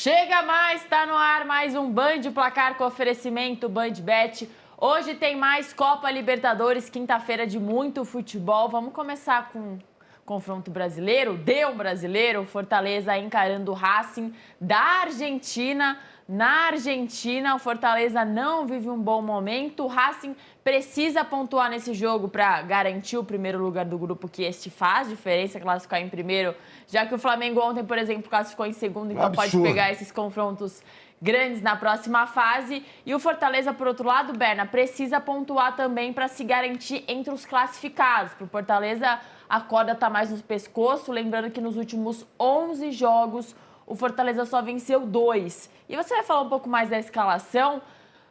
Chega mais, tá no ar mais um Band Placar com oferecimento BandBet. Hoje tem mais Copa Libertadores, quinta-feira de muito futebol. Vamos começar com confronto brasileiro, um brasileiro, Fortaleza encarando o Racing da Argentina. Na Argentina, o Fortaleza não vive um bom momento. O Racing precisa pontuar nesse jogo para garantir o primeiro lugar do grupo, que este faz diferença, classificar em primeiro, já que o Flamengo ontem, por exemplo, classificou em segundo, então pode pegar esses confrontos grandes na próxima fase. E o Fortaleza, por outro lado, Berna, precisa pontuar também para se garantir entre os classificados. Para o Fortaleza, a corda está mais no pescoço, lembrando que nos últimos 11 jogos, o Fortaleza só venceu 2. E você vai falar um pouco mais da escalação,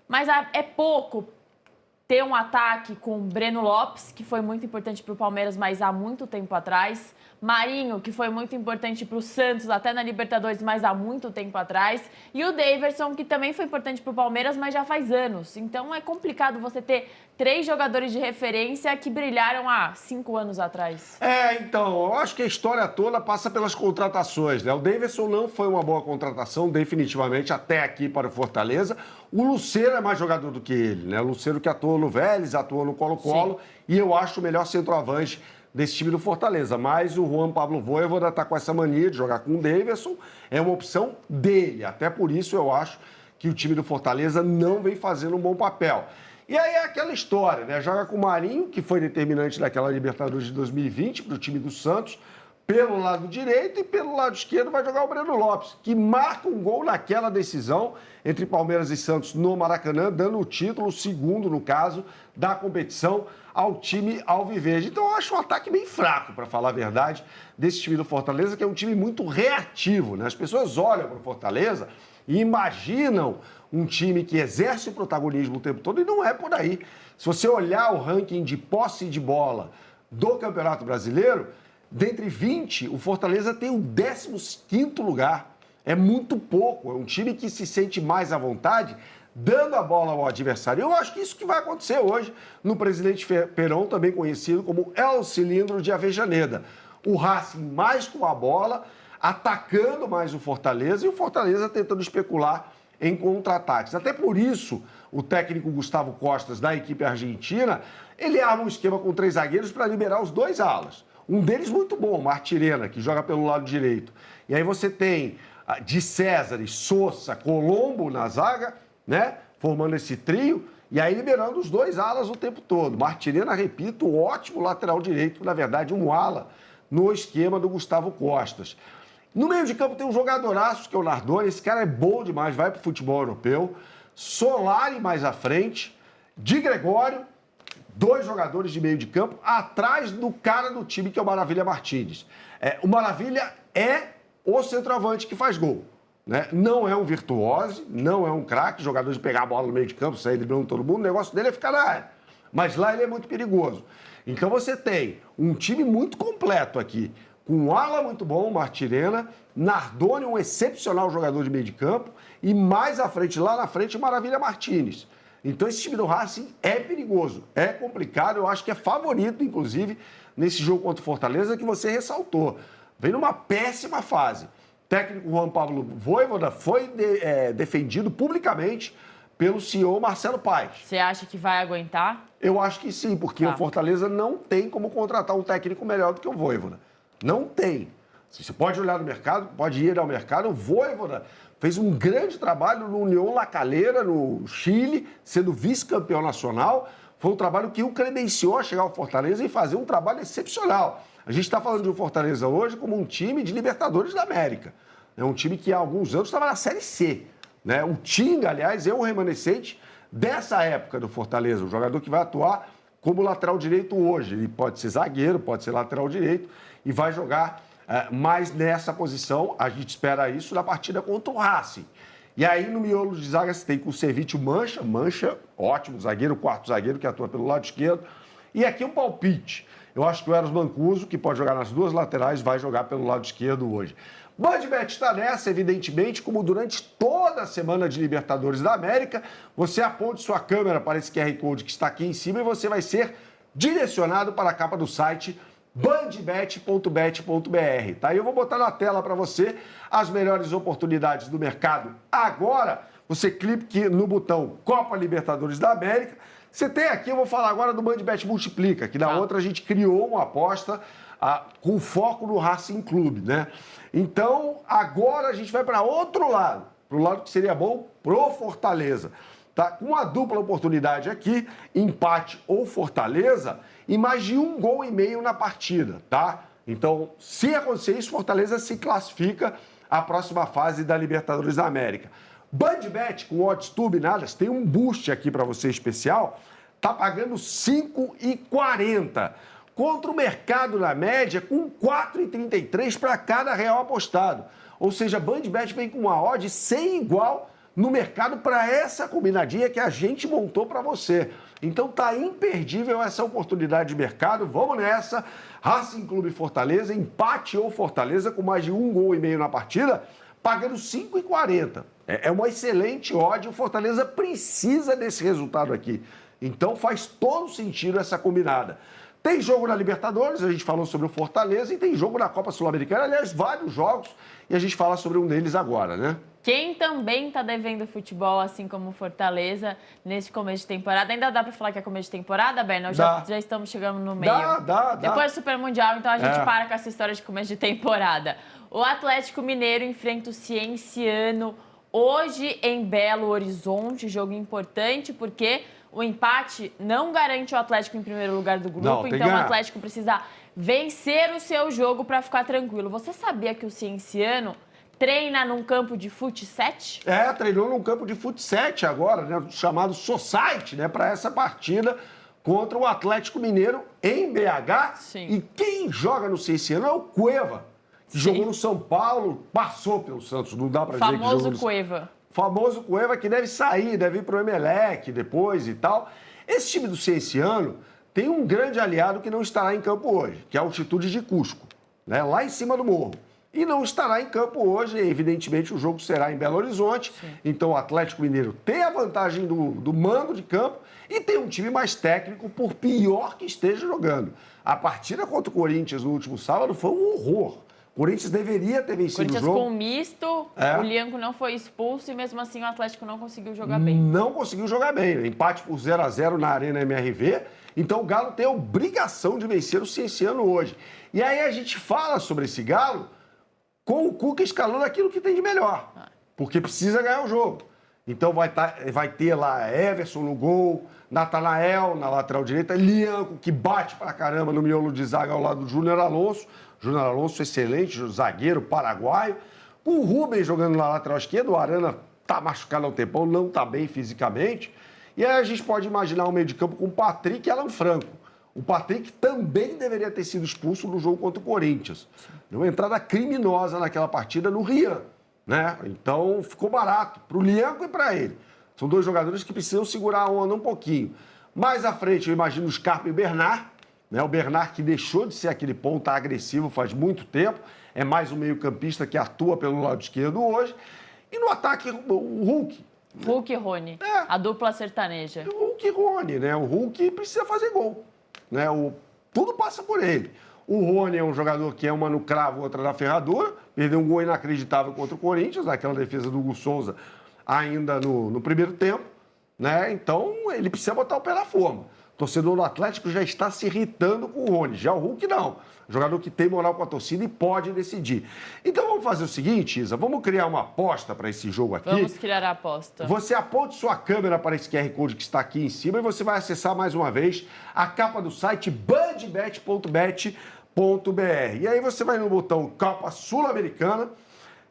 mas é pouco ter um ataque com Breno Lopes, que foi muito importante para o Palmeiras, mas há muito tempo atrás. Marinho, que foi muito importante para o Santos, até na Libertadores, mas há muito tempo atrás. E o Daverson, que também foi importante para o Palmeiras, mas já faz anos. Então é complicado você ter 3 jogadores de referência que brilharam há 5 anos atrás. Então, eu acho que a história toda passa pelas contratações, né? O Daverson não foi uma boa contratação, definitivamente, até aqui para o Fortaleza. O Lucero é mais jogador do que ele, né? O Lucero que atuou no Vélez, atuou no Colo-Colo, e eu acho o melhor centroavante desse time do Fortaleza. Mas o Juan Pablo Vojvoda está com essa mania de jogar com o Daverson, é uma opção dele. Até por isso eu acho que o time do Fortaleza não vem fazendo um bom papel. E aí é aquela história, né? Joga com o Marinho, que foi determinante naquela Libertadores de 2020 para o time do Santos, pelo lado direito, e pelo lado esquerdo vai jogar o Breno Lopes, que marca um gol naquela decisão entre Palmeiras e Santos no Maracanã, dando o título, o segundo, no caso, da competição ao time alviverde. Então eu acho um ataque bem fraco, para falar a verdade, desse time do Fortaleza, que é um time muito reativo, né? As pessoas olham para o Fortaleza e imaginam um time que exerce o protagonismo o tempo todo, e não é por aí. Se você olhar o ranking de posse de bola do Campeonato Brasileiro, dentre 20, o Fortaleza tem o 15º lugar. É muito pouco, é um time que se sente mais à vontade dando a bola ao adversário. Eu acho que isso que vai acontecer hoje no Presidente Perón, também conhecido como El Cilindro de Avejaneda. O Racing mais com a bola, atacando mais o Fortaleza, e o Fortaleza tentando especular em contra-ataques. Até por isso, o técnico Gustavo Costas, da equipe argentina, ele arma um esquema com 3 zagueiros para liberar os 2 alas. Um deles muito bom, Martirena, que joga pelo lado direito. E aí você tem de César, Sousa, Colombo na zaga, né? Formando esse trio, e aí liberando os 2 alas o tempo todo. Martirena, repito, ótimo lateral direito, na verdade, um ala no esquema do Gustavo Costas. No meio de campo tem um jogadoraço, que é o Nardoni. Esse cara é bom demais, vai para o futebol europeu. Solari mais à frente, Di Gregório, 2 jogadores de meio de campo, atrás do cara do time, que é o Maravilha Martínez. O Maravilha é o centroavante que faz gol, né? Não é um virtuose, não é um craque, jogador de pegar a bola no meio de campo, sair driblando todo mundo, o negócio dele é ficar na área. Mas lá ele é muito perigoso. Então você tem um time muito completo aqui, com um ala muito bom, Martirena, Nardoni, um excepcional jogador de meio de campo, e mais à frente, lá na frente, Maravilha Martínez. Então esse time do Racing é perigoso, é complicado, eu acho que é favorito, inclusive, nesse jogo contra o Fortaleza, que você ressaltou. Vem numa péssima fase. O técnico Juan Pablo Vojvoda foi defendido publicamente pelo CEO Marcelo Paes. Você acha que vai aguentar? Eu acho que sim, porque o Fortaleza não tem como contratar um técnico melhor do que o Vojvoda. Não tem. Você pode olhar no mercado, pode ir ao mercado. O Vojvoda fez um grande trabalho no União La Calera, no Chile, sendo vice-campeão nacional. Foi um trabalho que o credenciou a chegar ao Fortaleza e fazer um trabalho excepcional. A gente está falando de um Fortaleza hoje como um time de Libertadores da América. É um time que há alguns anos estava na Série C, né? O Tinga, aliás, é um remanescente dessa época do Fortaleza, um jogador que vai atuar como lateral direito hoje. Ele pode ser zagueiro, pode ser lateral direito e vai jogar mais nessa posição. A gente espera isso na partida contra o Racing. E aí, no miolo de zaga, você tem com o Ceviche o Mancha, ótimo zagueiro, 4º zagueiro que atua pelo lado esquerdo. E aqui um palpite. Eu acho que o Eros Mancuso, que pode jogar nas 2 laterais, vai jogar pelo lado esquerdo hoje. BandBet está nessa, evidentemente, como durante toda a semana de Libertadores da América, você aponte sua câmera para esse QR Code que está aqui em cima e você vai ser direcionado para a capa do site bandbet.bet.br, tá? E eu vou botar na tela para você as melhores oportunidades do mercado agora. Você clique no botão Copa Libertadores da América. Você tem aqui, eu vou falar agora do Bandbet Multiplica, que na outra a gente criou uma aposta com foco no Racing Clube, né? Então, agora a gente vai para outro lado, para o lado que seria bom pro Fortaleza. Tá? Com uma dupla oportunidade aqui, empate ou Fortaleza, e mais de 1,5 gols na partida, tá? Então, se acontecer isso, Fortaleza se classifica à próxima fase da Libertadores da América. Bandbet com odds turbinadas tem um boost aqui para você especial, tá pagando 5,40 contra o mercado na média com 4,33 para cada real apostado. Ou seja, Bandbet vem com uma odd sem igual no mercado para essa combinadinha que a gente montou para você. Então tá imperdível essa oportunidade de mercado. Vamos nessa. Racing Clube Fortaleza, empate ou Fortaleza com mais de 1,5 gols na partida, pagando 5,40. É uma excelente odd. O Fortaleza precisa desse resultado aqui. Então faz todo sentido essa combinada. Tem jogo na Libertadores, a gente falou sobre o Fortaleza, e tem jogo na Copa Sul-Americana, aliás, vários jogos, e a gente fala sobre um deles agora, né? Quem também está devendo futebol, assim como o Fortaleza, nesse começo de temporada, ainda dá para falar que é começo de temporada, Berna? Já estamos chegando no meio. Dá. Depois do Super Mundial, então a gente para com essa história de começo de temporada. O Atlético Mineiro enfrenta o Cienciano hoje em Belo Horizonte, jogo importante, porque o empate não garante o Atlético em primeiro lugar do grupo, então o Atlético precisa vencer o seu jogo para ficar tranquilo. Você sabia que o Cienciano treina num campo de fut-7? Treinou num campo de fut-7 agora, né, chamado Society, né, para essa partida contra o Atlético Mineiro em BH. Sim. E quem joga no Cienciano é o Cueva, que jogou no São Paulo, passou pelo Santos, não dá para dizer que jogou no... Cueva. Famoso Cueva, que deve sair, deve ir pro Emelec depois e tal. Esse time do Cienciano tem um grande aliado que não estará em campo hoje, que é a Altitude de Cusco, né, lá em cima do morro. E não estará em campo hoje, evidentemente o jogo será em Belo Horizonte. Sim. Então o Atlético Mineiro tem a vantagem do mando de campo e tem um time mais técnico, por pior que esteja jogando. A partida contra o Corinthians no último sábado foi um horror. O Corinthians deveria ter vencido o jogo. Corinthians com misto, o Lianco não foi expulso e mesmo assim o Atlético não conseguiu jogar bem. Não conseguiu jogar bem. Empate por 0-0 na Arena MRV. Então o Galo tem a obrigação de vencer o Cienciano hoje. E aí a gente fala sobre esse Galo com o Cuca escalando aquilo que tem de melhor. Porque precisa ganhar o jogo. Então vai ter lá Everson no gol, Natanael na lateral direita, Lianco, que bate pra caramba no miolo de zaga ao lado do Júnior Alonso. Júnior Alonso, excelente, zagueiro paraguaio. Com o Rubens jogando na lateral esquerda, o Arana tá machucado há um tempão, não tá bem fisicamente. E aí a gente pode imaginar um meio de campo com o Patrick e Alan Franco. O Patrick também deveria ter sido expulso no jogo contra o Corinthians. Deu uma entrada criminosa naquela partida no Rian, né? Então ficou barato para o Lianco e para ele. São dois jogadores que precisam segurar a onda um pouquinho. Mais à frente eu imagino o Scarpa e o Bernard, né? O Bernard que deixou de ser aquele ponta agressivo faz muito tempo, é mais um meio-campista que atua pelo lado esquerdo hoje. E no ataque o Hulk. Hulk e Rony, a dupla sertaneja. O Hulk e Rony, né? O Hulk precisa fazer gol. Né? Tudo passa por ele. O Rony é um jogador que é uma no cravo, outra na ferradura. Perdeu um gol inacreditável contra o Corinthians, naquela defesa do Hugo Souza, ainda no primeiro tempo. Né? Então, ele precisa botar o pé na forma. O torcedor do Atlético já está se irritando com o Rony. Já o Hulk, não. Jogador que tem moral com a torcida e pode decidir. Então, vamos fazer o seguinte, Isa. Vamos criar uma aposta para esse jogo aqui. Vamos criar a aposta. Você aponte sua câmera para esse QR Code que está aqui em cima e você vai acessar mais uma vez a capa do site bandbet.bet.br. E aí você vai no botão Copa Sul-Americana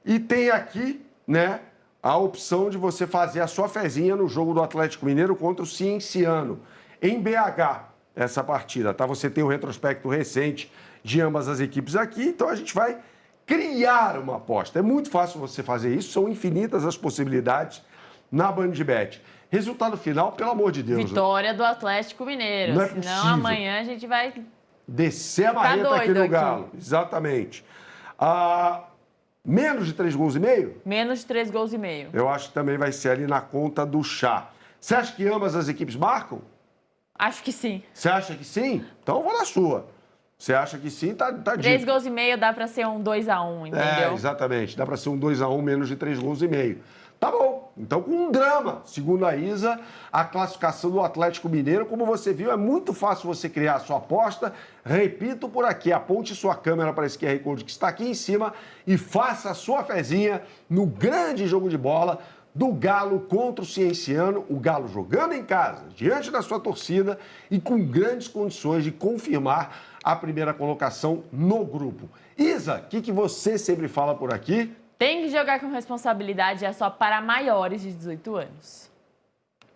e tem aqui, né, a opção de você fazer a sua fezinha no jogo do Atlético Mineiro contra o Cienciano, em BH, essa partida, tá? Você tem o retrospecto recente de ambas as equipes aqui, então a gente vai criar uma aposta. É muito fácil você fazer isso, são infinitas as possibilidades na Bandbet. Resultado final, pelo amor de Deus. Vitória do Atlético Mineiro. Não é Senão possível. Amanhã a gente vai descer a marreta aqui no Galo. Exatamente. Menos de 3 gols e meio? Menos de 3 gols e meio. Eu acho que também vai ser ali na conta do chá. Você acha que ambas as equipes marcam? Acho que sim. Você acha que sim? Então vou na sua. Você acha que sim? Tá 3 dito. gols e meio dá para ser um 2-1, entendeu? Exatamente. Dá para ser um 2-1 menos de 3 gols e meio. Tá bom. Então, com um drama, segundo a Isa, a classificação do Atlético Mineiro, como você viu, é muito fácil você criar a sua aposta. Repito por aqui, aponte sua câmera para esse QR Code que está aqui em cima e faça a sua fezinha no grande jogo de bola do Galo contra o Cienciano, o Galo jogando em casa, diante da sua torcida e com grandes condições de confirmar a primeira colocação no grupo. Isa, o que você sempre fala por aqui? Tem que jogar com responsabilidade, é só para maiores de 18 anos.